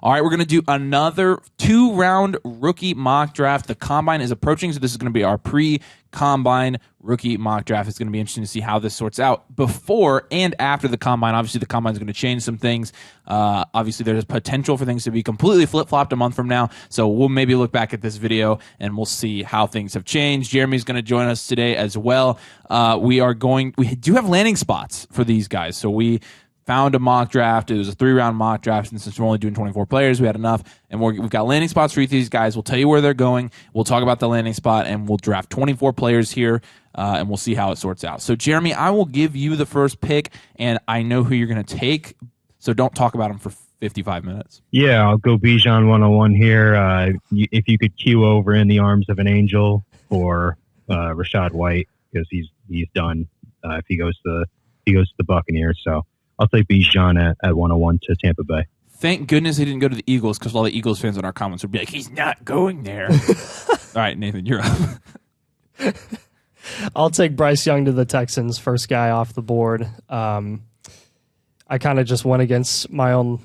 All right, we're going to do another 2-round rookie mock draft. The combine is approaching, so this is going to be our pre-combine rookie mock draft. It's going to be interesting to see how this sorts out before and after the combine. Obviously, the combine is going to change some things. Obviously, there's potential for things to be completely flip-flopped a month from now, so we'll maybe look back at this video and we'll see how things have changed. Jeremy's going to join us today as well. We do have landing spots for these guys, so we found a mock draft. It was a 3-round mock draft, and since we're only doing 24 players, we had enough. And we've got landing spots for each of these guys. We'll tell you where they're going. We'll talk about the landing spot, and we'll draft 24 players here, and we'll see how it sorts out. So, Jeremy, I will give you the first pick, and I know who you're going to take, so don't talk about him for 55 minutes. Yeah, I'll go Bijan 101 here. If you could cue over In the Arms of an Angel for Rachaad White, because he's done if he goes to the Buccaneers. So I'll take Bijan at 101 to Tampa Bay. Thank goodness he didn't go to the Eagles, because all the Eagles fans in our comments would be like, he's not going there. All right, Nathan, you're up. I'll take Bryce Young to the Texans, first guy off the board. I kind of just went against my own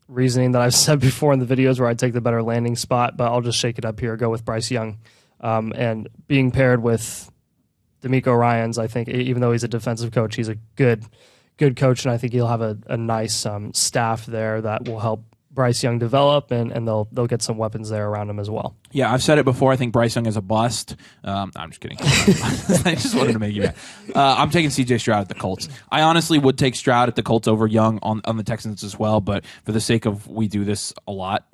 reasoning that I've said before in the videos where I take the better landing spot, but I'll just shake it up here, go with Bryce Young. And being paired with D'Amico Ryans, I think, even though he's a defensive coach, he's a good coach, and I think he'll have a nice staff there that will help Bryce Young develop, and they'll get some weapons there around him as well. Yeah, I've said it before. I think Bryce Young is a bust. I'm just kidding. I just wanted to make you mad. I'm taking C.J. Stroud at the Colts. I honestly would take Stroud at the Colts over Young on the Texans as well, but for the sake of we do this a lot,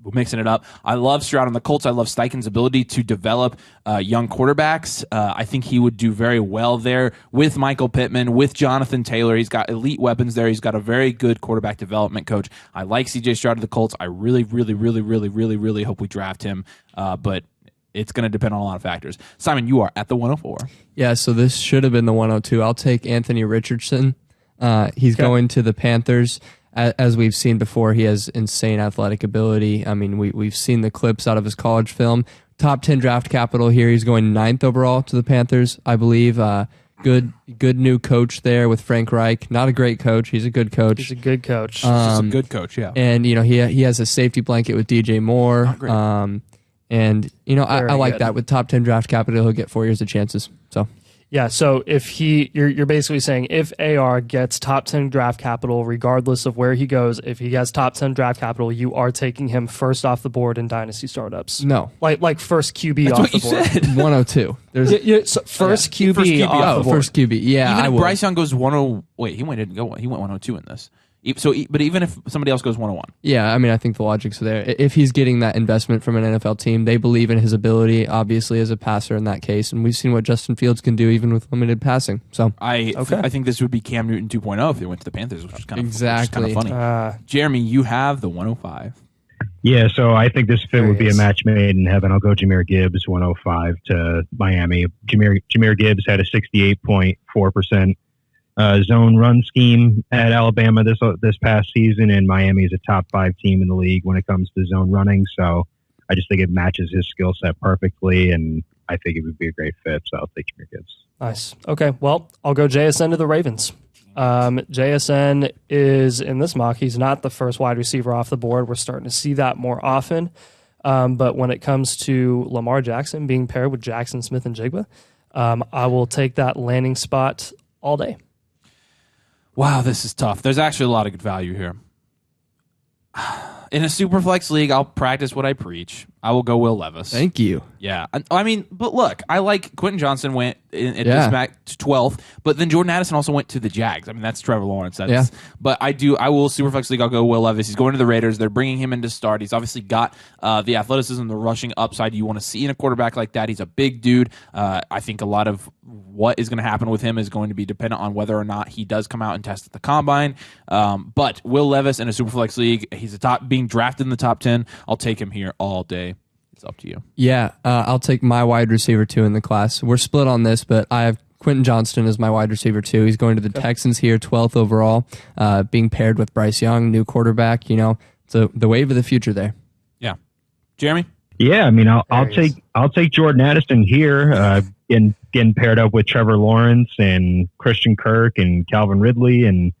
we're mixing it up. I love Stroud on the Colts. I love Steichen's ability to develop young quarterbacks. I think he would do very well there with Michael Pittman, with Jonathan Taylor. He's got elite weapons there. He's got a very good quarterback development coach. I like C.J. Stroud at the Colts. I really, really, really, really, really, really hope we draft him, but it's going to depend on a lot of factors. Simon, you are at the 104. Yeah, so this should have been the 102. I'll take Anthony Richardson. He's going to the Panthers. As we've seen before, he has insane athletic ability. I mean, we've seen the clips out of his college film. Top 10 draft capital here. He's going 9th overall to the Panthers, I believe. Good new coach there with Frank Reich. Not a great coach. He's a good coach. He's a good coach. He's just a good coach, yeah. And, he has a safety blanket with DJ Moore. And, I like that. With top 10 draft capital, he'll get 4 years of chances. So. Yeah, so if you're basically saying if AR gets top 10 draft capital, regardless of where he goes, if he has top 10 draft capital, you are taking him first off the board in Dynasty startups. No. Like first QB That's off what the board. Said. 102. So first QB off the board. First QB. Yeah, even I if would. Bryce Young goes 10, wait, he went 102 in this. But even if somebody else goes 101. Yeah, I mean, I think the logic's there. If he's getting that investment from an NFL team, they believe in his ability, obviously, as a passer in that case. And we've seen what Justin Fields can do even with limited passing. So I think this would be Cam Newton 2.0 if they went to the Panthers, which is kind of funny. Jeremy, you have the 105. Yeah, so I think this fit would be a match made in heaven. I'll go Jahmyr Gibbs, 105 to Miami. Jahmyr Gibbs had a 68.4% zone run scheme at Alabama this past season, and Miami is a top 5 team in the league when it comes to zone running. So I just think it matches his skill set perfectly, and I think it would be a great fit. So I'll take Jahmyr Gibbs. Nice. Okay, well, I'll go JSN to the Ravens. JSN is in this mock. He's not the first wide receiver off the board. We're starting to see that more often. But when it comes to Lamar Jackson being paired with Jackson Smith and Jigba, I will take that landing spot all day. Wow, this is tough. There's actually a lot of good value here. In a Superflex league, I'll practice what I preach. I will go Will Levis. Thank you. Yeah. I mean, but look, I like Quentin Johnson went at this match to 12th, but then Jordan Addison also went to the Jags. I mean, that's Trevor Lawrence. But I will Superflex league, I'll go Will Levis. He's going to the Raiders. They're bringing him in to start. He's obviously got the athleticism, the rushing upside you want to see in a quarterback like that. He's a big dude. I think a lot of what is going to happen with him is going to be dependent on whether or not he does come out and test at the combine. But Will Levis in a Superflex league, he's being drafted in the top 10. I'll take him here all day. It's up to you. Yeah, I'll take my wide receiver 2 in the class. We're split on this, but I have Quentin Johnston as my wide receiver 2. He's going to the Texans here, 12th overall, being paired with Bryce Young, new quarterback. So the wave of the future there. Yeah, Jeremy. Yeah, I mean, I'll take Jordan Addison here, getting paired up with Trevor Lawrence and Christian Kirk and Calvin Ridley, and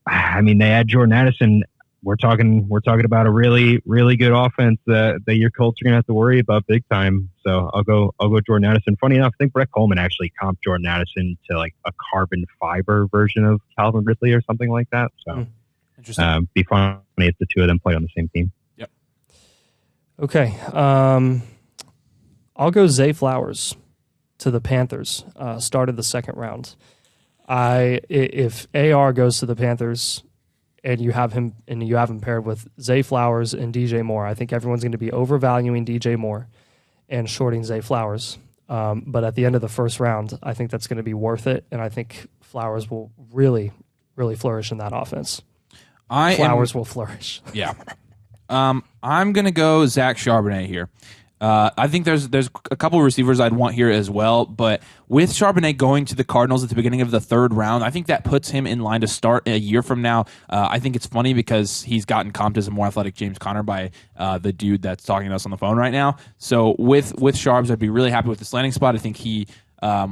I mean they had Jordan Addison we're talking about a really, really good offense that your Colts are gonna have to worry about big time. So I'll go Jordan Addison. Funny enough, I think Brett Coleman actually comped Jordan Addison to like a carbon fiber version of Calvin Ridley or something like that. So interesting. Be funny if the two of them play on the same team. Yep. Okay. I'll go Zay Flowers to the Panthers. Started the second round. If AR goes to the Panthers and you have him paired with Zay Flowers and DJ Moore, I think everyone's going to be overvaluing DJ Moore and shorting Zay Flowers. But at the end of the first round, I think that's going to be worth it, and I think Flowers will really, really flourish in that offense. Flowers will flourish. Yeah. I'm going to go Zach Charbonnet here. I think there's a couple of receivers I'd want here as well, but with Charbonnet going to the Cardinals at the beginning of the third round, I think that puts him in line to start a year from now. I think it's funny because he's gotten comped as a more athletic James Conner by the dude that's talking to us on the phone right now. So with Charbs, I'd be really happy with this landing spot. I think he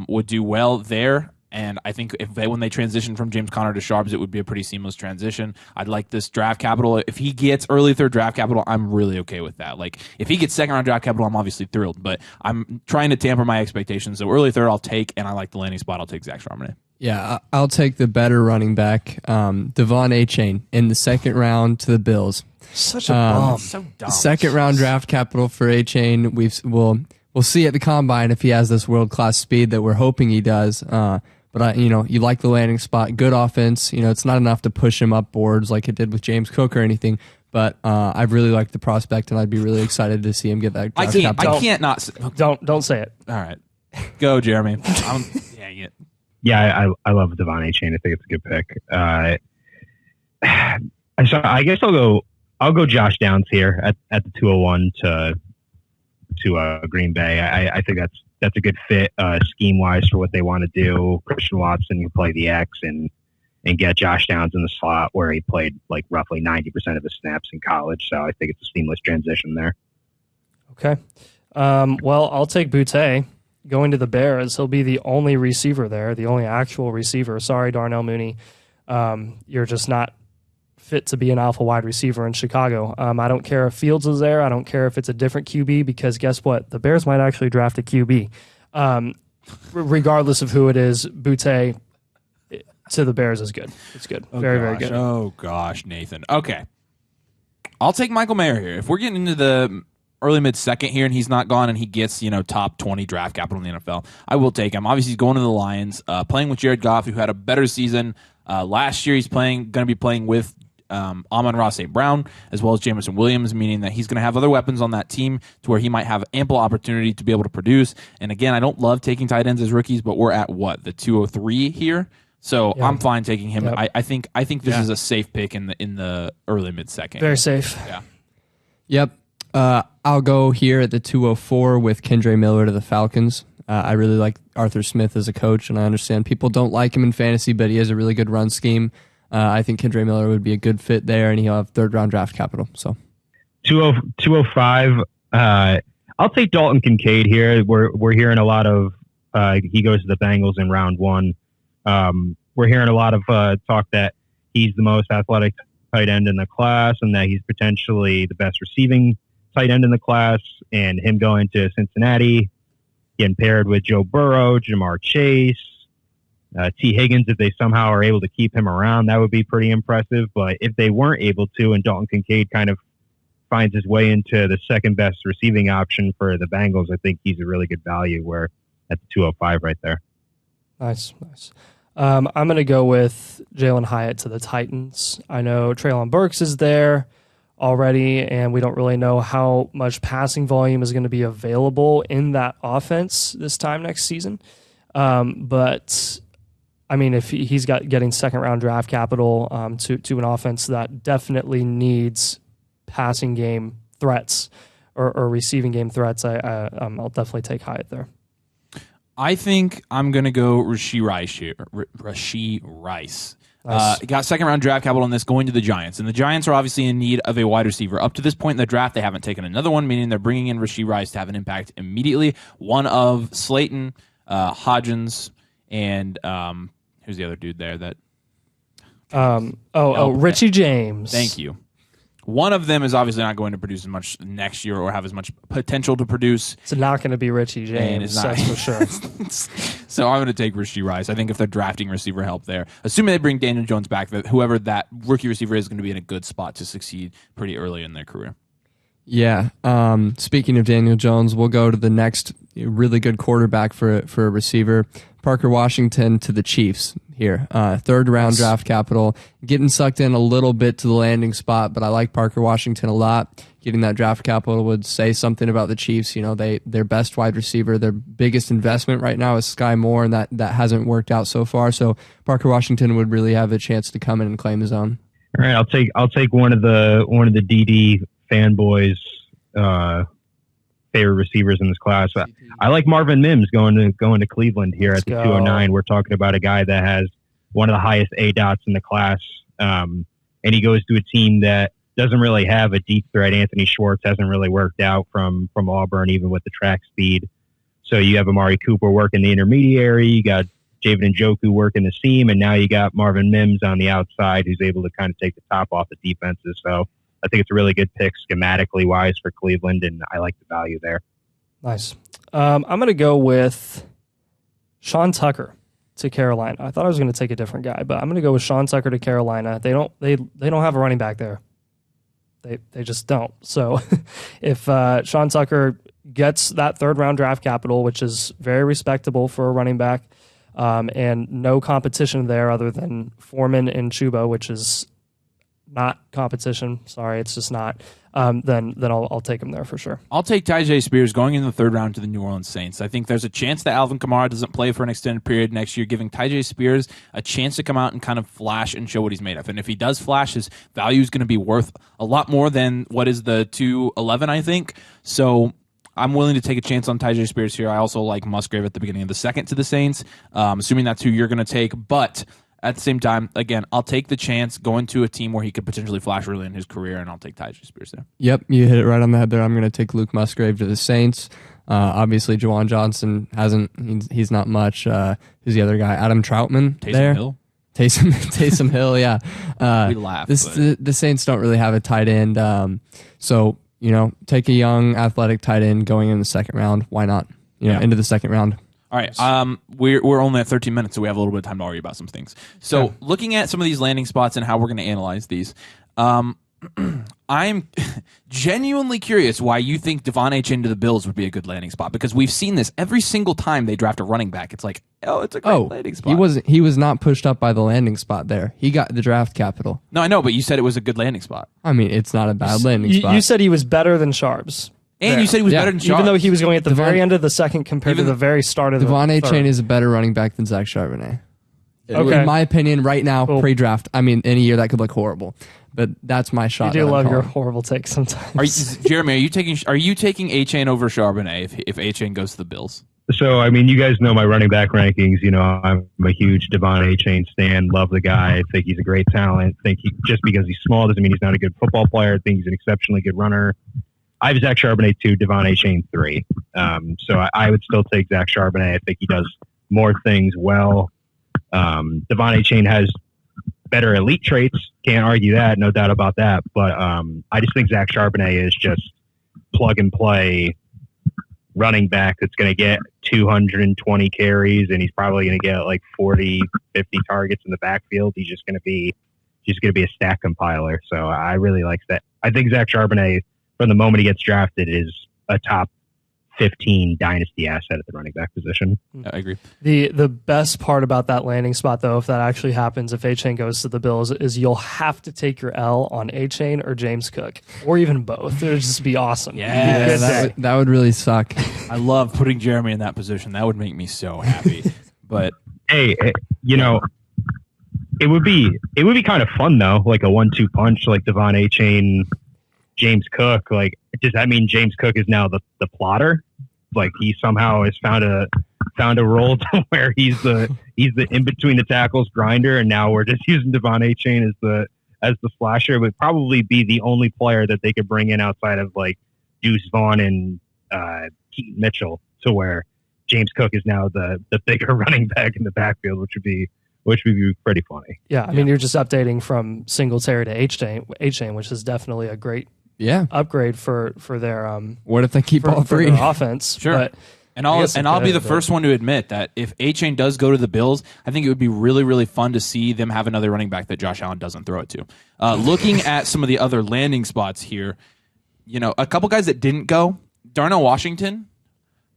would do well there. And I think when they transition from James Conner to Sharps, it would be a pretty seamless transition. I'd like this draft capital. If he gets early third draft capital, I'm really okay with that. Like, if he gets second round draft capital, I'm obviously thrilled. But I'm trying to tamper my expectations. So early third, I'll take, and I like the landing spot. I'll take Zach Charbonnet. Yeah, I'll take the better running back, Devon A-Chain, in the second round to the Bills. Such a bomb. So dumb. Second round draft capital for A-Chain. We'll see at the combine if he has this world class speed that we're hoping he does. But you like the landing spot, good offense. It's not enough to push him up boards like it did with James Cook or anything. But I really like the prospect, and I'd be really excited to see him get that draft capital. I can't not. Don't say it. All right, go Jeremy. Dang it. Yeah, I love Devon A-Chain. I think it's a good pick. So I guess I'll go Josh Downs here at the 201 to Green Bay. I think that's a good fit scheme wise for what they want to do. Christian Watson can play the X and get Josh Downs in the slot where he played like roughly 90% of his snaps in college. So I think it's a seamless transition there. Okay. Well, I'll take Boutte going to the Bears. He'll be the only receiver there, the only actual receiver. Sorry, Darnell Mooney. You're just not fit to be an alpha wide receiver in Chicago. I don't care if Fields is there. I don't care if it's a different QB, because guess what? The Bears might actually draft a QB. Regardless of who it is, Boutte to the Bears is good. It's good. Very good. Oh, gosh, Nathan. Okay. I'll take Michael Mayer here. If we're getting into the early mid-second here and he's not gone and he gets, top 20 draft capital in the NFL, I will take him. Obviously, he's going to the Lions, playing with Jared Goff, who had a better season last year. He's going to be playing with Amon-Ra St. Brown as well as Jameson Williams, meaning that he's going to have other weapons on that team to where he might have ample opportunity to be able to produce. And again, I don't love taking tight ends as rookies, but we're at the 203 here. So I'm fine taking him. Yep. I think this is a safe pick in the early mid-second. Very safe. Yeah. Yep. I'll go here at the 204 with Kendre Miller to the Falcons. I really like Arthur Smith as a coach, and I understand people don't like him in fantasy, but he has a really good run scheme. I think Kendre Miller would be a good fit there, and he'll have third-round draft capital. So 205. I'll take Dalton Kincaid here. We're hearing a lot of he goes to the Bengals in round one. We're hearing a lot of talk that he's the most athletic tight end in the class, and that he's potentially the best receiving tight end in the class. And him going to Cincinnati, getting paired with Joe Burrow, Jamar Chase, T. Higgins, if they somehow are able to keep him around, that would be pretty impressive. But if they weren't able to, and Dalton Kincaid kind of finds his way into the second best receiving option for the Bengals, I think he's a really good value. We're at the 205 right there. Nice. I'm going to go with Jalen Hyatt to the Titans. I know Treylon Burks is there already, and we don't really know how much passing volume is going to be available in that offense this time next season. But I mean, if he's getting second-round draft capital to an offense that definitely needs passing game threats or receiving game threats, I'll definitely take Hyatt there. I think I'm going to go Rashee Rice here. Rashee Rice. Nice. Got second-round draft capital on this going to the Giants. And the Giants are obviously in need of a wide receiver. Up to this point in the draft, they haven't taken another one, meaning they're bringing in Rashee Rice to have an impact immediately. One of Slayton, Hodgins, and who's the other dude there that? Richie James. Thank you. One of them is obviously not going to produce as much next year or have as much potential to produce. It's not going to be Richie James, that's for sure. So I'm going to take Rashee Rice. I think if they're drafting receiver help there, assuming they bring Daniel Jones back, that whoever that rookie receiver is going to be in a good spot to succeed pretty early in their career. Yeah. Speaking of Daniel Jones, we'll go to the next really good quarterback for a receiver. Parker Washington to the Chiefs here. Third round draft capital. Getting sucked in a little bit to the landing spot, but I like Parker Washington a lot. Getting that draft capital would say something about the Chiefs. You know, their best wide receiver, their biggest investment right now is Sky Moore, and that hasn't worked out so far. So Parker Washington would really have a chance to come in and claim his own. All right, I'll take one of the DD fanboys' favorite receivers in this class. I like Marvin Mims going to Cleveland here at the 209. We're talking about a guy that has one of the highest ADOTs in the class, and he goes to a team that doesn't really have a deep threat. Anthony Schwartz hasn't really worked out from Auburn, even with the track speed. So you have Amari Cooper working the intermediary. You got Javid Njoku working the seam, and now you got Marvin Mims on the outside who's able to kind of take the top off the defenses. So I think it's a really good pick schematically wise for Cleveland, and I like the value there. Nice. I'm going to go with Sean Tucker to Carolina. I thought I was going to take a different guy, but I'm going to go with Sean Tucker to Carolina. They don't have a running back there. They just don't. So if Sean Tucker gets that third round draft capital, which is very respectable for a running back, and no competition there other than Foreman and Chuba, which is not competition. Sorry, it's just not. Then I'll take him there for sure. I'll take Tyjae Spears going in the third round to the New Orleans Saints. I think there's a chance that Alvin Kamara doesn't play for an extended period next year, giving Tyjae Spears a chance to come out and kind of flash and show what he's made of. And if he does flash, his value is going to be worth a lot more than what is the 211, I think. So I'm willing to take a chance on Tyjae Spears here. I also like Musgrave at the beginning of the second to the Saints, assuming that's who you're going to take. But at the same time, again, I'll take the chance going to a team where he could potentially flash early in his career, and I'll take Tyjae Spears there. Yep, you hit it right on the head there. I'm going to take Luke Musgrave to the Saints. Obviously, Juwan Johnson he's not much. Who's the other guy? Adam Troutman there. Hill. Taysom Hill, yeah. We laugh. The Saints don't really have a tight end. So, take a young athletic tight end going in the second round. Why not? Into the second round. All right, we're only at 13 minutes, so we have a little bit of time to argue about some things. So, looking at some of these landing spots and how we're going to analyze these, I'm genuinely curious why you think Devon Achane to the Bills would be a good landing spot, because we've seen this every single time they draft a running back. It's like, it's a great landing spot. He was not pushed up by the landing spot there. He got the draft capital. No, I know, but you said it was a good landing spot. I mean, it's not a bad landing spot. You said he was better than Sharps. And you said he was better than Sharps. Even though he was going at the very end of the second compared to the very start of the Devon third. Achane is a better running back than Zach Charbonnet. Okay. In my opinion, right now, pre-draft. I mean, in a year that could look horrible, but that's my shot. You do love your horrible takes sometimes. Jeremy, are you taking Achane over Charbonnet if Achane goes to the Bills? So, I mean, you guys know my running back rankings. I'm a huge Devon Achane stan. Love the guy. I think he's a great talent. Just because he's small doesn't mean he's not a good football player. I think he's an exceptionally good runner. I have Zach Charbonnet 2, Devon Achane 3. So I would still take Zach Charbonnet. I think he does more things well. Devon Achane has better elite traits. Can't argue that. No doubt about that. But I just think Zach Charbonnet is just plug and play running back that's going to get 220 carries, and he's probably going to get like 40, 50 targets in the backfield. He's just going to be a stack compiler. So I really like that. I think Zach Charbonnet, from the moment he gets drafted, is a top 15 dynasty asset at the running back position. I agree. The best part about that landing spot, though, if that actually happens, if Achane goes to the Bills, is you'll have to take your L on Achane or James Cook, or even both. It would just be awesome. Yeah, that would really suck. I love putting Jeremy in that position. That would make me so happy. But hey, it would be kind of fun though, like a 1-2 punch, like Devon Achane, James Cook. Like, does that mean James Cook is now the plotter? Like, he somehow has found a role to where he's the in between the tackles grinder, and now we're just using Devon Achane as the slasher. It would probably be the only player that they could bring in outside of like Deuce Vaughn and Keaton Mitchell, to where James Cook is now the bigger running back in the backfield, which would be which would be pretty funny. Yeah, I mean, you're just updating from Singletary to H-Chain, which is definitely a great upgrade for their what if they keep all three? For their offense. Sure. But I'll be the first one to admit that if A-Chain does go to the Bills, I think it would be really, really fun to see them have another running back that Josh Allen doesn't throw it to. Looking at some of the other landing spots here, a couple guys that didn't go, Darnell Washington,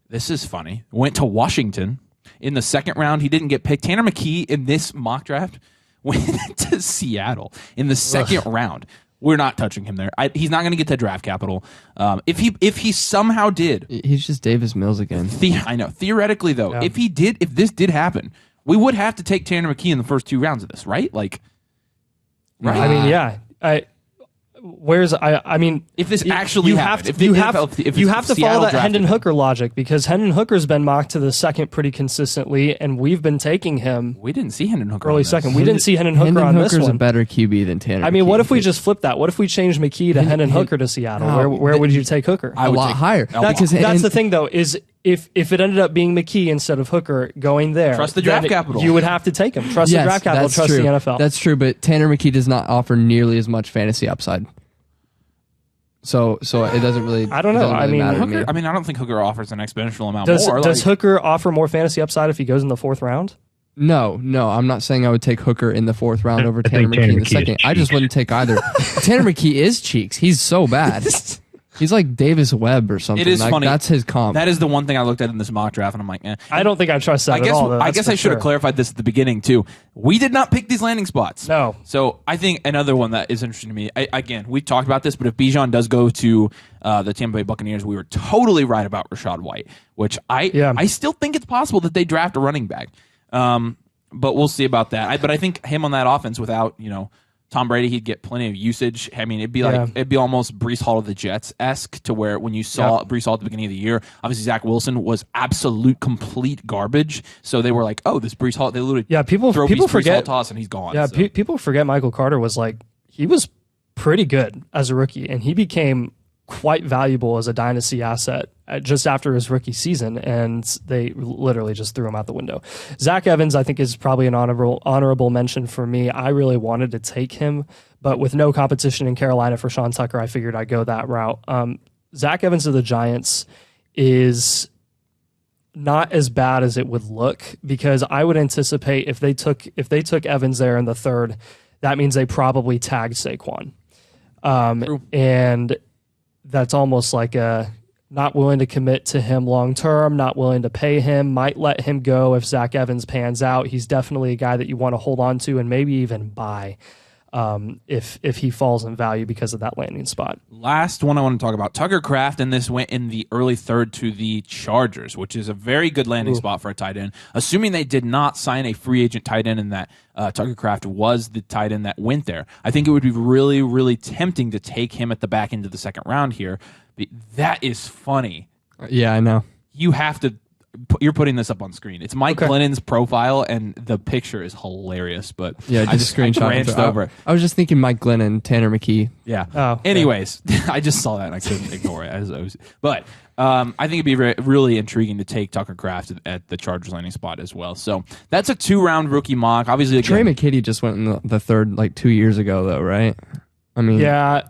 this is funny, went to Washington in the second round. He didn't get picked. Tanner McKee in this mock draft went to Seattle in the second round. We're not touching him there. He's not going to get to draft capital. If he somehow did, he's just Davis Mills again. I know. Theoretically, though, if this did happen, we would have to take Tanner McKee in the first 2 rounds of this, right? Like, right? I mean, yeah. I mean, if this actually happened, you have to follow that Hendon Hooker logic, because Hendon Hooker's been mocked to the second pretty consistently, and we've been taking him. We didn't see Hendon Hooker early second. We didn't see Hendon Hooker on this one. Hooker's a better QB than Tanner. I mean, what if we just flip that? What if we change McKee to Hendon Hooker to Seattle? Where would you take Hooker? A lot higher. That's the thing, though, is if it ended up being McKee instead of Hooker going there, trust the draft capital. You would have to take him. Trust the draft capital. Trust the NFL. That's true, but Tanner McKee does not offer nearly as much fantasy upside. So it doesn't really. I don't know. I mean, Hooker, I don't think Hooker offers an exponential amount more. Does Hooker offer more fantasy upside if he goes in the 4th round? No. I'm not saying I would take Hooker in the 4th round over Tanner McKee in the second. I just wouldn't take either. Tanner McKee is cheeks. He's so bad. He's like Davis Webb or something. It is funny. That's his comp. That is the one thing I looked at in this mock draft, and I'm like, I don't think I trust that at all. I guess I should have clarified this at the beginning, too. We did not pick these landing spots. No. So I think another one that is interesting to me, again, we talked about this, but if Bijan does go to the Tampa Bay Buccaneers, we were totally right about Rachaad White, which I still think it's possible that they draft a running back. But we'll see about that. But I think him on that offense without, Tom Brady, he'd get plenty of usage. I mean, it'd be almost Breece Hall of the Jets-esque, to where when you saw Breece Hall at the beginning of the year, obviously Zach Wilson was absolute complete garbage. So they were like, "Oh, this Breece Hall." They literally people forget Breece Hall toss and he's gone. Yeah, people forget Michael Carter was he was pretty good as a rookie, and he became quite valuable as a dynasty asset just after his rookie season, and they literally just threw him out the window. Zach Evans, I think, is probably an honorable mention for me. I really wanted to take him, but with no competition in Carolina for Sean Tucker, I figured I'd go that route. Zach Evans of the Giants is not as bad as it would look, because I would anticipate if they took Evans there in the 3rd, that means they probably tagged Saquon. And that's almost like a not willing to commit to him long term, not willing to pay him, might let him go if Zach Evans pans out. He's definitely a guy that you want to hold on to and maybe even buy if he falls in value because of that landing spot. Last one I want to talk about, Tucker Kraft, and this went in the early 3rd to the Chargers, which is a very good landing spot for a tight end. Assuming they did not sign a free agent tight end and that Tucker Kraft was the tight end that went there, I think it would be really, really tempting to take him at the back end of the 2nd round here. That is funny. Yeah, I know. You have to. You're putting this up on screen. It's Mike Glennon's profile, and the picture is hilarious. But yeah, I just screenshot over it. I was just thinking Mike Glennon, Tanner McKee. Yeah. Oh, anyways, I just saw that and I couldn't ignore it. But I think it'd be really intriguing to take Tucker Kraft at the Chargers landing spot as well. So that's a 2-round rookie mock. Obviously, Trey McKitty just went in the 3rd 2 years ago, though, right? I mean, yeah.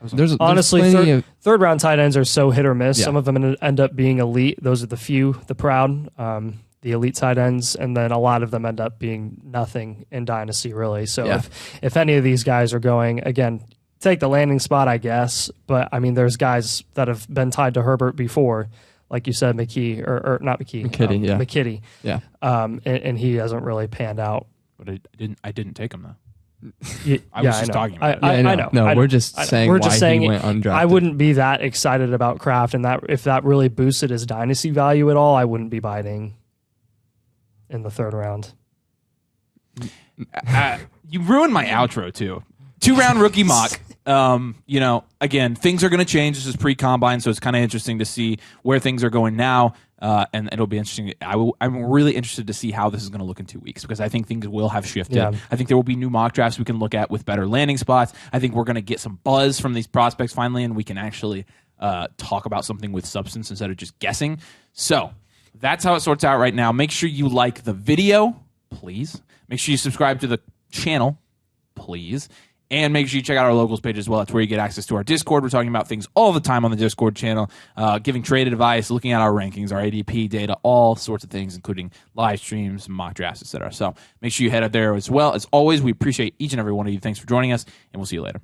There's honestly, third round tight ends are so hit or miss. Yeah. Some of them end up being elite. Those are the few, the proud, the elite tight ends, and then a lot of them end up being nothing in Dynasty, really. So if any of these guys are going, again, take the landing spot, I guess. But, I mean, there's guys that have been tied to Herbert before, like you said, McKitty. McKitty. Yeah. And he hasn't really panned out. But I didn't take him, though. I was just talking about I know. No, we're just saying he went undrafted. I wouldn't be that excited about Kraft, and that if that really boosted his dynasty value at all, I wouldn't be biting in the 3rd round. You ruined my outro too. 2-round rookie mock. Again, things are going to change. This is pre-combine, so it's kind of interesting to see where things are going now. And it'll be interesting. I'm really interested to see how this is going to look in 2 weeks, because I think things will have shifted. Yeah. I think there will be new mock drafts we can look at with better landing spots. I think we're going to get some buzz from these prospects finally, and we can actually talk about something with substance instead of just guessing. So that's how it sorts out right now. Make sure you like the video, please. Make sure you subscribe to the channel, please. And make sure you check out our locals page as well. That's where you get access to our Discord. We're talking about things all the time on the Discord channel, giving trade advice, looking at our rankings, our ADP data, all sorts of things, including live streams, mock drafts, etc. So make sure you head out there as well. As always, we appreciate each and every one of you. Thanks for joining us, and we'll see you later.